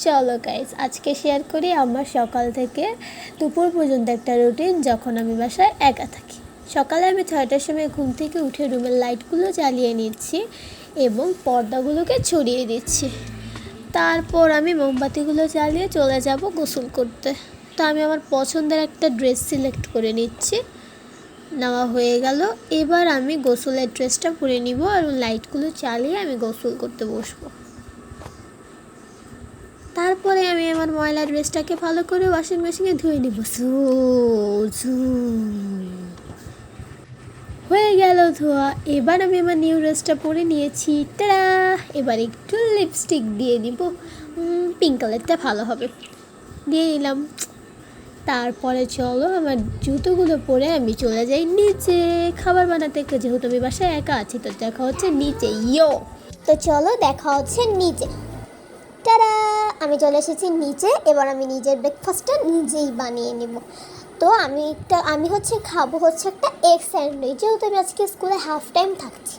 চলো গাইস, আজকে শেয়ার করি আমার সকাল থেকে দুপুর পর্যন্ত একটা রুটিন যখন আমি বাসায় একা থাকি। সকালে আমি 6টার সময় ঘুম থেকে উঠে রুমের লাইটগুলো জ্বালিয়ে নিচ্ছি এবং পর্দাগুলোকে ছড়িয়ে দিচ্ছি। তারপর আমি মোমবাতিগুলো জ্বালিয়ে চলে যাব গোসল করতে। তো আমি আমার পছন্দের একটা ড্রেস সিলেক্ট করে নিচ্ছি। নেওয়া হয়ে গেল। এবার আমি গোসলের ড্রেসটা পরে নিব আর লাইটগুলো চালিয়ে আমি গোসল করতে বসবো। তারপরে আমি আমার ময়লা ড্রেসটাকে ভালো করে ওয়াশিং মেশিনে ধুয়ে নিব। হয়ে গেল ধোয়া। এবার আমি আমার নিউ ড্রেসটা পরে নিয়েছি। তারা এবার একটু লিপস্টিক দিয়ে দিব, পিঙ্ক কালারটা ভালো হবে, দিয়ে নিলাম। তারপরে চলো আমার জুতোগুলো পরে আমি চলে যাই নিচে খাবার বানাতে, যেহেতু আমি বাসায় একা আছি। তো দেখা হচ্ছে নিচে। তো চলো দেখা হচ্ছে নিচে। তারা আমি চলে এসেছি নিচে। এবার আমি নিজের ব্রেকফাস্টটা নিজেই বানিয়ে নেব। তো আমি খাবো একটা এগ স্যান্ডউইচ, যেহেতু আমি আজকে স্কুলে হাফ টাইম থাকছি।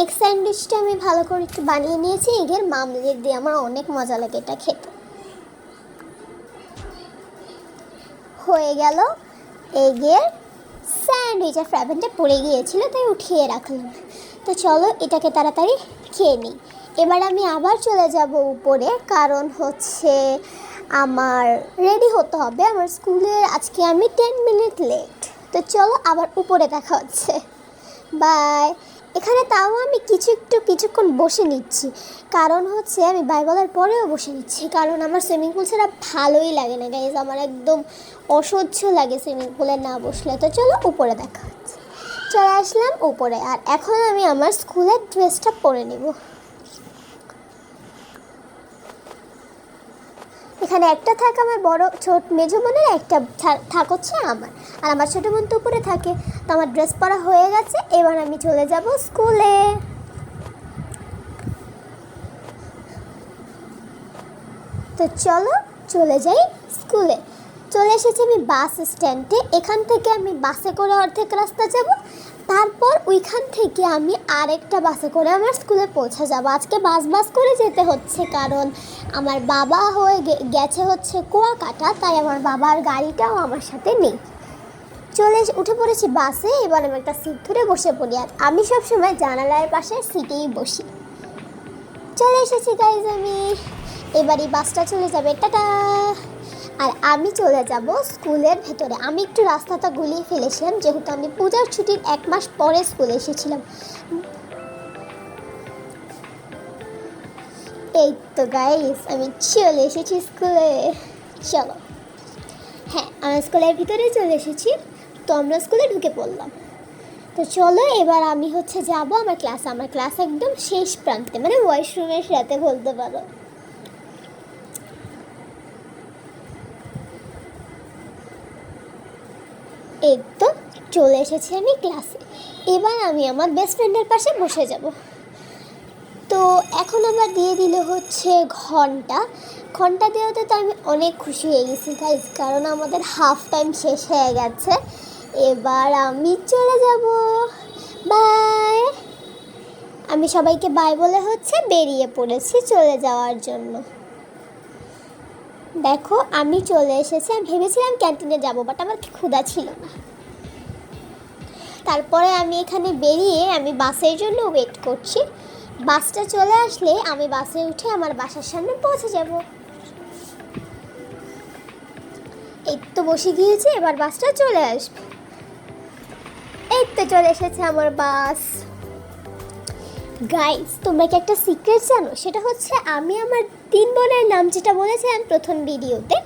এগ স্যান্ডউইচটা আমি ভালো করে একটু বানিয়ে নিয়েছি এগের মামলেট দিয়ে। আমার অনেক মজা লাগে এটা খেতে। হয়ে গেল এগের স্যান্ডউইচ। আর ফ্রাইপ্যানটা পড়ে গিয়েছিল তাই উঠিয়ে রাখলাম। তো চলো এটাকে তাড়াতাড়ি খেয়ে নিই। এবার আমি আবার চলে যাব উপরে, কারণ আমার রেডি হতে হবে। আমার স্কুলের আজকে আমি 10 মিনিট লেট। তো চলো আবার উপরে দেখা হচ্ছে। বাই। এখানে তাও আমি কিছুক্ষণ বসে নিচ্ছি, কারণ আমি বাই বলার পরেও বসে নিচ্ছি, কারণ আমার সুইমিং পুল ছাড়া ভালোই লাগে না গাইজ। আমার একদম অসহ্য লাগে সুইমিং পুলে না বসলে। তো চলো উপরে দেখা হচ্ছে। চলে আসলাম উপরে। আর এখন আমি আমার স্কুলের ড্রেসটা পরে নেব। এখানে একটা থাকে আমার মেজো বোনের, একটা থাক আমার। আর আমার ছোটো বোন তো উপরে থাকে। তো আমার ড্রেস পরা হয়ে গেছে। এবার আমি চলে যাব স্কুলে। তো চলো চলে যাই স্কুলে। চলে এসেছি আমি বাস স্ট্যান্ডে। এখান থেকে আমি বাসে করে অর্ধেক রাস্তা যাব, তারপর ওইখান থেকে আমি আরেকটা বাসে করে আমার স্কুলে পৌঁছে যাব। আজকে বাস করে যেতে হচ্ছে, কারণ আমার বাবা গেছে কুয়াকাটা, তাই আমার বাবার গাড়িটাও আমার সাথে নেই। উঠে পড়েছি বাসে। এবার আমি একটা সিট ধরে বসে পড়ি। আর আমি সবসময় জানালার পাশে সিটেই বসি। চলে এসেছি গাইজ আমি। এবারই বাসটা চলে যাবে, টাটা। আর আমি চলে যাব স্কুলের ভেতরে। আমি একটু রাস্তাটা গুলিয়ে ফেলেছিলাম, যেহেতু আমি পূজার ছুটির 1 মাস পরে স্কুলে এসেছিলাম। এই তো গাইস আমি চলে এসেছি স্কুলে। চলো, হ্যাঁ আমি স্কুলের ভিতরে চলে এসেছি। তো আমরা স্কুলে ঢুকে পড়লাম। তো চলো এবার আমি যাব আমার ক্লাসে। আমার ক্লাস একদম শেষ প্রান্তে, মানে ওয়াশরুমের সাথে বলতে পারো। এই তো চলে এসেছি আমি ক্লাসে। এবার আমি আমার বেস্ট ফ্রেন্ডের পাশে বসে যাব। তো এখন আমার দিয়ে দিল ঘন্টা দেওয়াতে তো আমি অনেক খুশি হয়ে গেছি গাইজ, কারণ আমাদের হাফ টাইম শেষ হয়ে গেছে। এবার আমি চলে যাব। বাই। আমি সবাইকে বাই বলে বেরিয়ে পড়েছি চলে যাওয়ার জন্য। দেখো আমি চলে এসেছি। আমি ভেবেছিলাম ক্যান্টিনে যাব, বাট আমার ক্ষুধা ছিল না। তারপরে আমি এখানে বেরিয়ে আমি বাসের জন্য ওয়েট করছি। বাসটা চলে আসলে আমি বাসে উঠে আমার বাসার সামনে পৌঁছে যাব। এই তো বসে গিয়েছি, এবার বাসটা চলে আসবে। এই তো চলে এসেছে আমার বাস। গাইস তোমরা কি একটা সিক্রেট জানো? সেটা আমি আমার 3 বোনের নাম যেটা বলেছিলাম প্রথম ভিডিওতে,